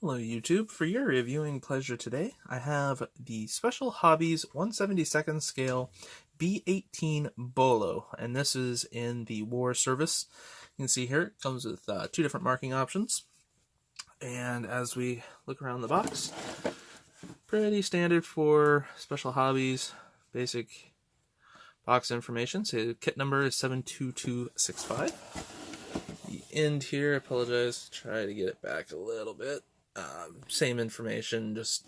Hello YouTube, for your reviewing pleasure today, I have the Special Hobbies 1/72nd scale B-18 Bolo, and this is in the War Service. You can see here it comes with two different marking options, and as we look around the box, pretty standard for Special Hobbies, basic box information. So the kit number is 72265. The end here, I apologize, try to get it back a little bit. Same information, just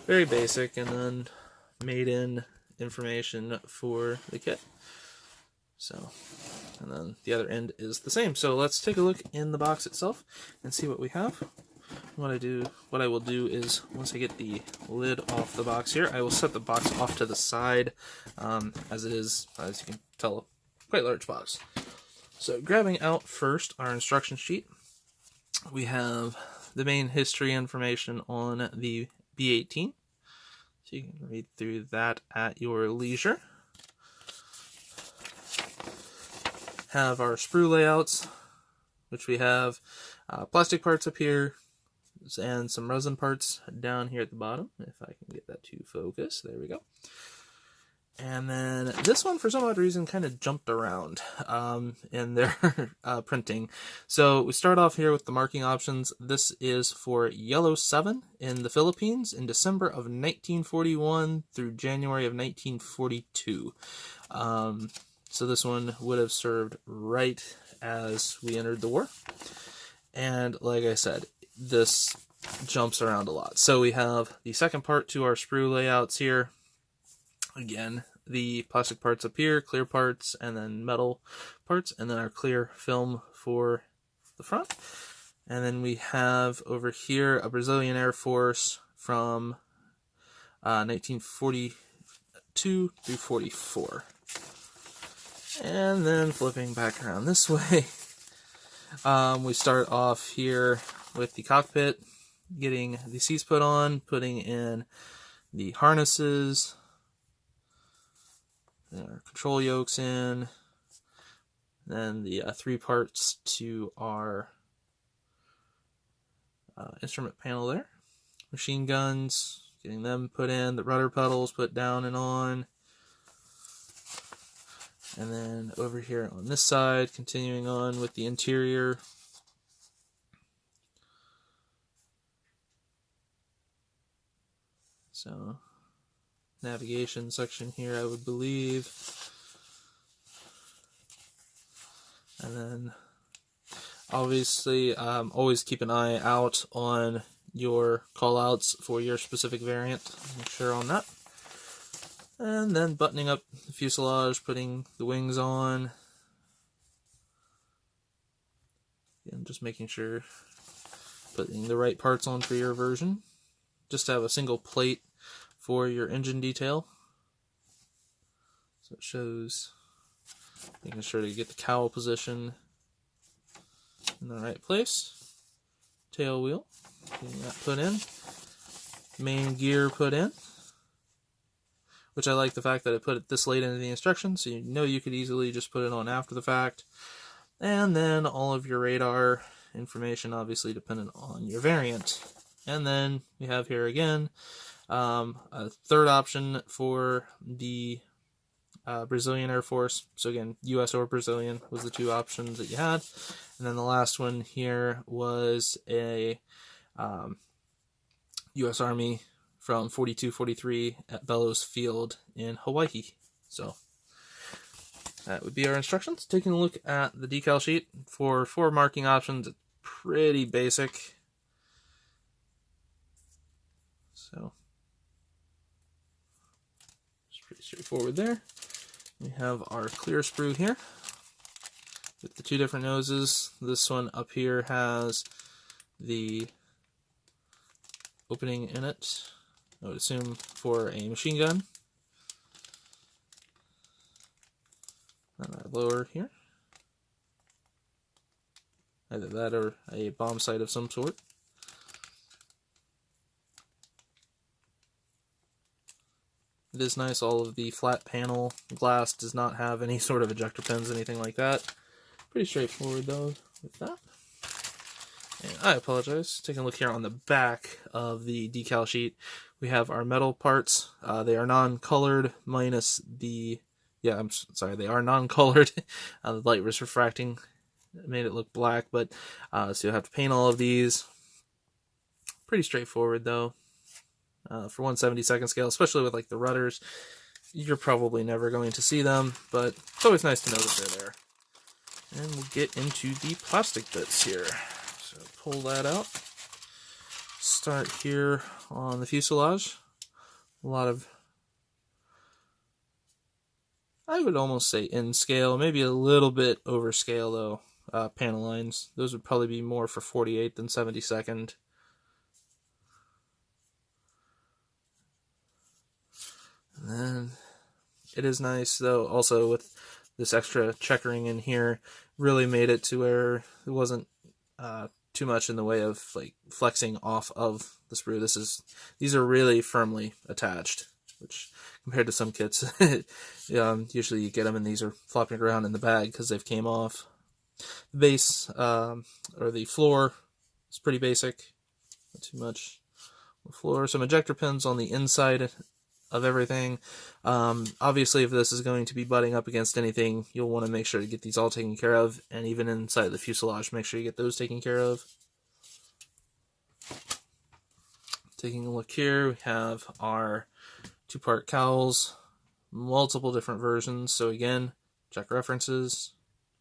very basic, and then made in information for the kit. So, and then the other end is the same. So let's take a look in the box itself and see what we have. What I will do is, once I get the lid off the box here, I will set the box off to the side, as it is, as you can tell, quite a large box. So grabbing out first our instruction sheet, we have the main history information on the B-18. So you can read through that at your leisure. Have our sprue layouts, which we have plastic parts up here and some resin parts down here at the bottom, if I can get that to focus. There we go. And then this one, for some odd reason, kind of jumped around in their printing. So we start off here with the marking options. This is for Yellow 7 in the Philippines in December of 1941 through January of 1942. So this one would have served right as we entered the war. And like I said, this jumps around a lot. So we have the second part to our sprue layouts here. Again, the plastic parts up here, clear parts, and then metal parts, and then our clear film for the front. And then we have over here a Brazilian Air Force from 1942 through 44. And then flipping back around this way, we start off here with the cockpit, getting the seats put on, putting in the harnesses, our control yokes in, then the three parts to our instrument panel there, machine guns, getting them put in, the rudder pedals put down and on, and then over here on this side, continuing on with the interior. So navigation section here, I would believe. And then obviously always keep an eye out on your callouts for your specific variant. Make sure on that. And then buttoning up the fuselage, putting the wings on. And just making sure putting the right parts on for your version. Just to have a single plate for your engine detail. So it shows, making sure to get the cowl position in the right place. Tail wheel, getting that put in. Main gear put in, which I like the fact that it put it this late into the instructions, so you know you could easily just put it on after the fact. And then all of your radar information, obviously dependent on your variant. And then we have here again a third option for the Brazilian Air Force. So again, US or Brazilian was the two options that you had. And then the last one here was a US Army from 42-43 at Bellows Field in Hawaii. So that would be our instructions. Taking a look at the decal sheet for 4 marking options, it's pretty basic. So it's pretty straightforward there. We have our clear sprue here with the 2 different noses. This one up here has the opening in it, I would assume for a machine gun. And our lower here, either that or a bomb sight of some sort. It is nice, all of the flat panel glass does not have any sort of ejector pins, anything like that. Pretty straightforward though with that. And I apologize. Taking a look here on the back of the decal sheet, we have our metal parts. They are non-colored minus the... Yeah, I'm sorry, they are non-colored. The light was refracting. It made it look black, but so you'll have to paint all of these. Pretty straightforward, though. For 1/72 scale, especially with like the rudders, you're probably never going to see them, but it's always nice to know that they're there. And we'll get into the plastic bits here. So pull that out. Start here on the fuselage. A lot of, I would almost say in scale, maybe a little bit over scale though, panel lines. Those would probably be more for 48 than 72nd. And then it is nice though, also with this extra checkering in here, really made it to where it wasn't too much in the way of like flexing off of the sprue. These are really firmly attached, which compared to some kits, usually you get them and these are flopping around in the bag because they've came off. The base or the floor is pretty basic, not too much. The floor, some ejector pins on the inside of everything. Obviously, if this is going to be butting up against anything, you'll want to make sure to get these all taken care of, and even inside the fuselage, make sure you get those taken care of. Taking a look here, we have our two-part cowls, multiple different versions. So again, check references,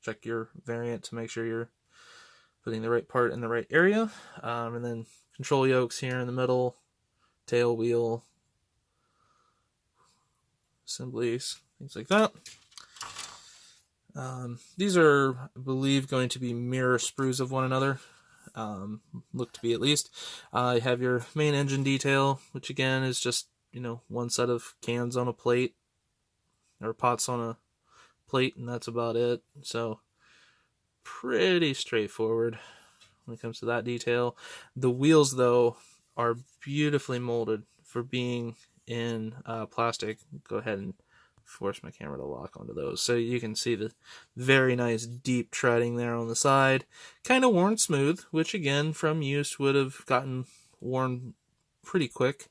check your variant to make sure you're putting the right part in the right area, and then control yokes here in the middle, tail wheel, assemblies, things like that. These are, I believe, going to be mirror sprues of one another. Look to be at least. You have your main engine detail, which again is just, one set of cans on a plate, or pots on a plate, and that's about it. So, pretty straightforward when it comes to that detail. The wheels, though, are beautifully molded for being in plastic. Go ahead and force my camera to lock onto those so you can see the very nice deep treading there on the side. Kind of worn smooth, which again from use would have gotten worn pretty quick,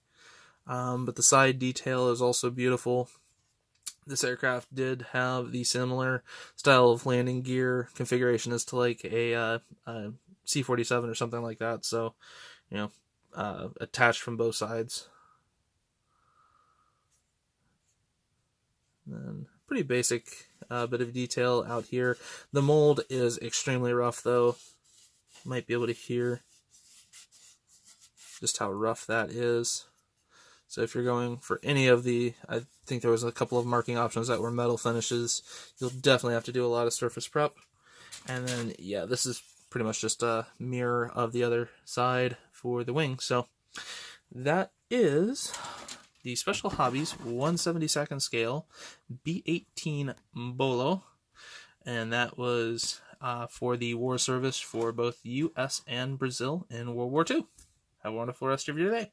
but the side detail is also beautiful. This aircraft did have the similar style of landing gear configuration as to like a C-47 or something like that, so attached from both sides. And pretty basic bit of detail out here. The mold is extremely rough though. Might be able to hear just how rough that is. So if you're going for any of the, I think there was a couple of marking options that were metal finishes, you'll definitely have to do a lot of surface prep. And then, yeah, this is pretty much just a mirror of the other side for the wing. So that is the Special Hobbies 1/72 scale B-18 Bolo, and that was for the war service for both U.S. and Brazil in World War II. Have a wonderful rest of your day.